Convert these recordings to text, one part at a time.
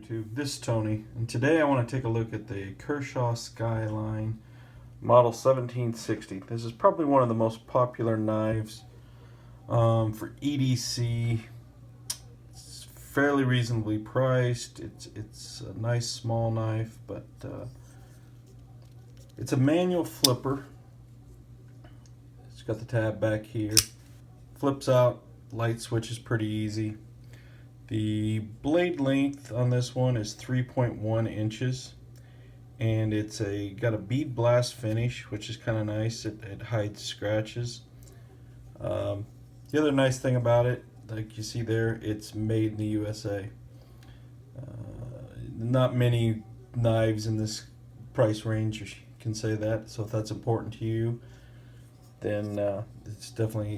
YouTube, this is Tony, and today I want to take a look at the Kershaw Skyline Model 1760. This is probably one of the most popular knives for EDC. It's fairly reasonably priced. It's a nice small knife, but it's a manual flipper. It's got the tab back here. Flips out, light switch is pretty easy. The blade length on this one is 3.1 inches, and it's got a bead blast finish, which is kind of nice. It hides scratches. The other nice thing about it, like you see there, it's made in the USA. Not many knives in this price range you can say that, so if that's important to you, then this is definitely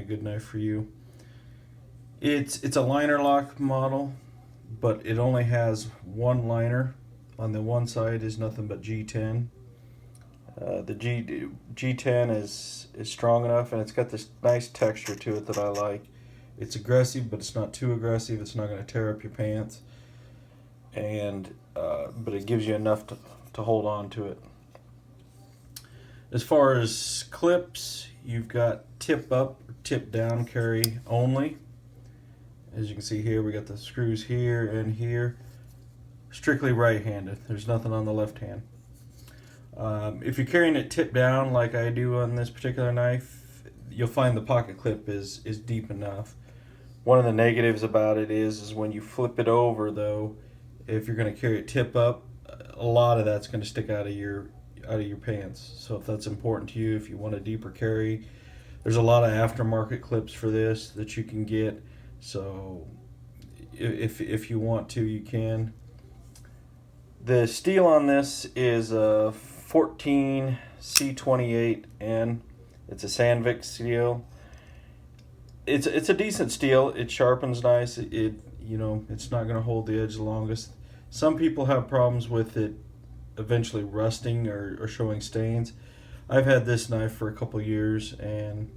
a good knife for you. It's a liner lock model, but it only has one liner. On the one side is nothing but G10. The G10 is strong enough, and it's got this nice texture to it that I like. It's aggressive, but it's not too aggressive. It's not going to tear up your pants, and but it gives you enough to hold on to it. As far as clips, you've got tip up or tip down carry only. As you can see here, we got the screws here and here. Strictly right-handed. There's nothing on the left hand. If you're carrying it tip down like I do on this particular knife, you'll find the pocket clip is deep enough. One of the negatives about it is when you flip it over, though, if you're going to carry it tip up, a lot of that's going to stick out of your pants. So if that's important to you, if you want a deeper carry, there's a lot of aftermarket clips for this that you can get. So if you want to, you can. The steel on this is a 14 C28N. It's a Sandvik steel. It's a decent steel. It sharpens nice. It's not going to hold the edge the longest. Some people have problems with it eventually rusting or showing stains. I've had this knife for a couple years, and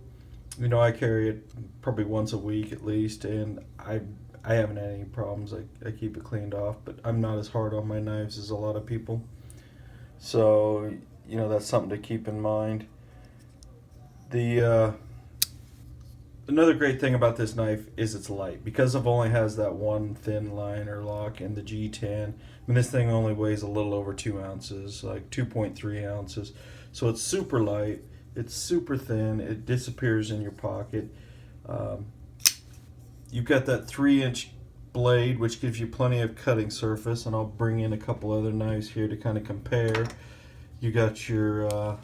I carry it probably once a week at least, and I haven't had any problems. I keep it cleaned off, but I'm not as hard on my knives as a lot of people. So, that's something to keep in mind. Another great thing about this knife is it's light. Because it only has that one thin liner lock and the G10, this thing only weighs a little over 2 ounces, like 2.3 ounces. So it's super light. It's super thin. It disappears in your pocket. You've got that 3-inch blade, which gives you plenty of cutting surface, and I'll bring in a couple other knives here to kind of compare. You got your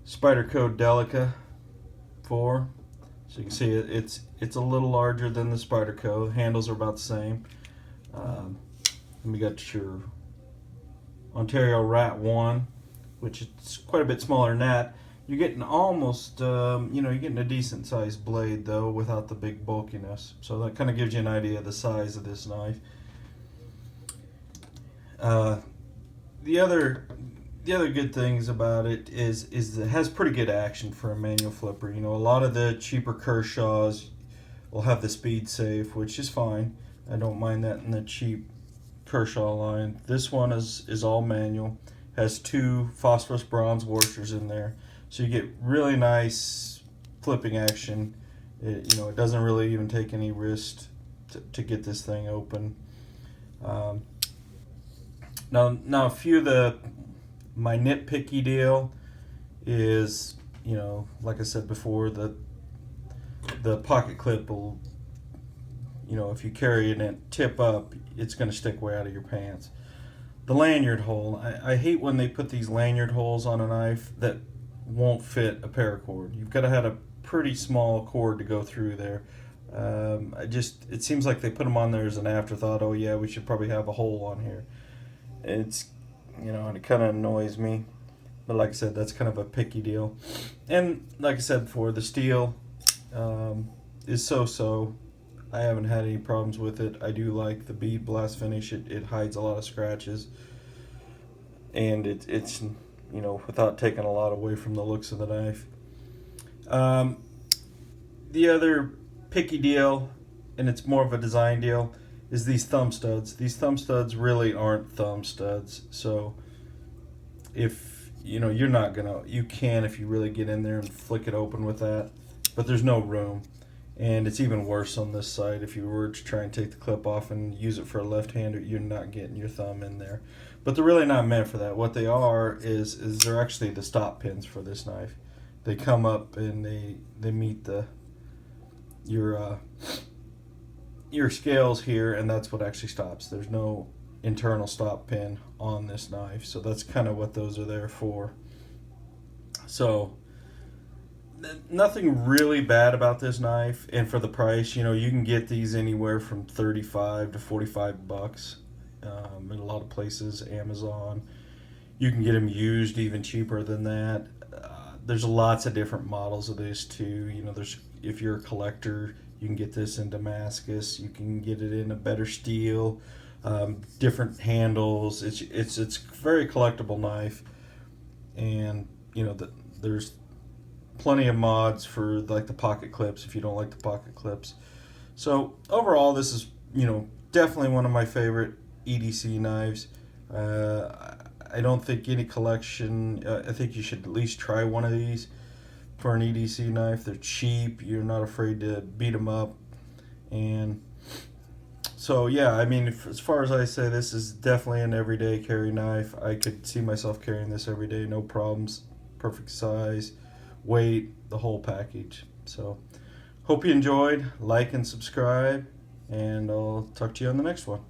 Spyderco Delica 4. So you can see it's a little larger than the Spyderco. Handles are about the same. And we got your Ontario Rat 1, which is quite a bit smaller than that. You're getting almost, you're getting a decent sized blade though, without the big bulkiness. So that kind of gives you an idea of the size of this knife. The other good things about it is it has pretty good action for a manual flipper. A lot of the cheaper Kershaws will have the speed safe, which is fine. I don't mind that in the cheap Kershaw line. This one is all manual. Has 2 phosphorus bronze washers in there, so you get really nice flipping action. It doesn't really even take any risk to get this thing open. Now a few of my nitpicky deal is, like I said before, the pocket clip will, if you carry it and tip up, it's going to stick way out of your pants. The lanyard hole, I hate when they put these lanyard holes on a knife that won't fit a paracord. You've got to have a pretty small cord to go through there. It seems like they put them on there as an afterthought. Oh yeah, we should probably have a hole on here. And it kind of annoys me. But like I said, that's kind of a picky deal. And like I said before, the steel is so-so. I haven't had any problems with it. I do like the bead blast finish. It hides a lot of scratches, and it's without taking a lot away from the looks of the knife. The other picky deal, and it's more of a design deal, is these thumb studs. These thumb studs really aren't thumb studs. So if you're not gonna, you can if you really get in there and flick it open with that, but there's no room. And it's even worse on this side. If you were to try and take the clip off and use it for a left-hander, you're not getting your thumb in there. But they're really not meant for that. What they are is they're actually the stop pins for this knife. They come up and they meet your scales here, and that's what actually stops. There's no internal stop pin on this knife, so that's kind of what those are there for. So nothing really bad about this knife, and for the price, you can get these anywhere from $35 to $45 in a lot of places. Amazon, you can get them used even cheaper than that. There's lots of different models of this too. There's, if you're a collector, you can get this in Damascus. You can get it in a better steel, different handles. It's a very collectible knife, and there's plenty of mods for like the pocket clips if you don't like the pocket clips. So overall, this is definitely one of my favorite EDC knives. I don't think any collection, I think you should at least try one of these for an EDC knife. They're cheap, you're not afraid to beat them up, and so yeah, I mean, as far as I say, this is definitely an everyday carry knife. I could see myself carrying this every day, no problems. Perfect size, weight, the whole package. So hope you enjoyed. Like and subscribe, and I'll talk to you on the next one.